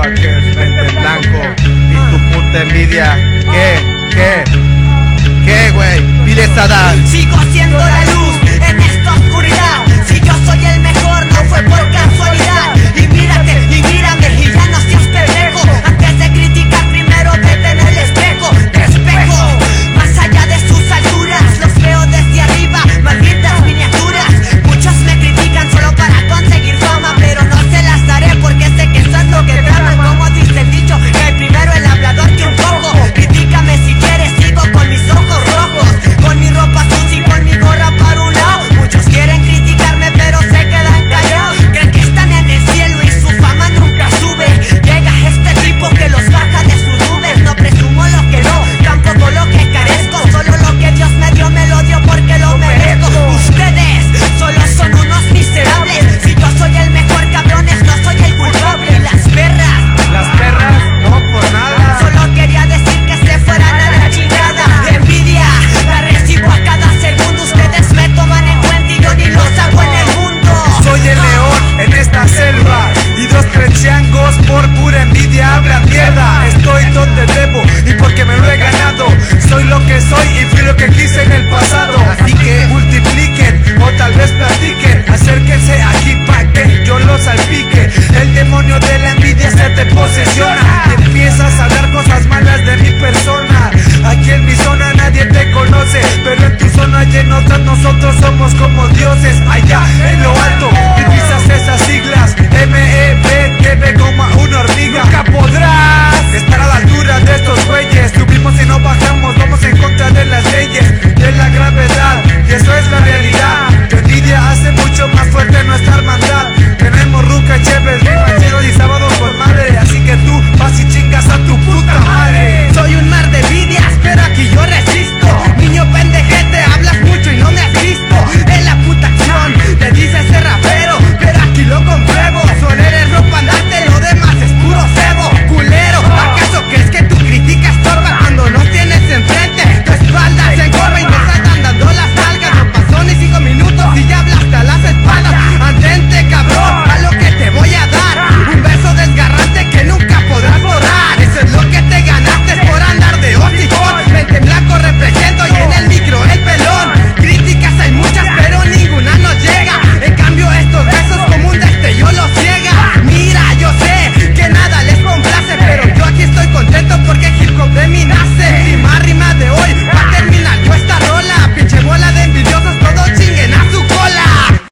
Motherfuckers, vente en blanco. Y tu puta envidia, ¿qué, güey? Pides a dar. Sigo siendo la luz en esta oscuridad. Si yo soy el mejor, no fue por casualidad. Y mírate, y mírame, y ya no seas pendejo. Antes de criticar, primero vete en el espejo. Te espejo, más allá de sus alturas, los veo desde arriba, malditas miniaturas. Muchos me critican solo para conseguir fama, pero no se las daré porque sé que eso es lo que traman. Como dice el dicho, que hay primero el hablador que un cojo. Critícame si quieres, sigo con mis ojos rojos, con mi ropa sucia y con mi gorra para un lado. Muchos quieren criticarme pero se quedan callados. Creen que están en el cielo y su fama nunca sube. Llega este tipo que los baja de sus nubes. No presumo lo que no, tampoco lo que carezco. Solo lo que Dios me dio porque lo merezco. Ustedes solo son unos miserables. Si yo soy el mejor, cabrones, no soy el culpable. Y las perras, no por nada. solo quería decir que se fueran a la chingada. Envidia, la recibo a cada segundo. Ustedes me toman en cuenta y yo ni los hago en el mundo. Soy el león en esta selva y dos trechangos por pura envidia hablan mierda. Estoy donde debo y porque me lo he ganado. Soy lo que soy y fui lo que quise en el pasado. Así que multipliquen o tal vez platiquen. Acérquense aquí pa' que yo los salpique. El demonio de la envidia se te posesiona y empiezas a hablar cosas malas de mi persona. Aquí en mi zona nadie te conoce, pero en tu zona y en otras nosotros somos como dioses. Allá en lo alto utilizas esas siglas MEBTV como una hormiga. Nunca podrás estar a la altura de estos güeyes. Subimos y no bajamos, vamos en contra de las leyes.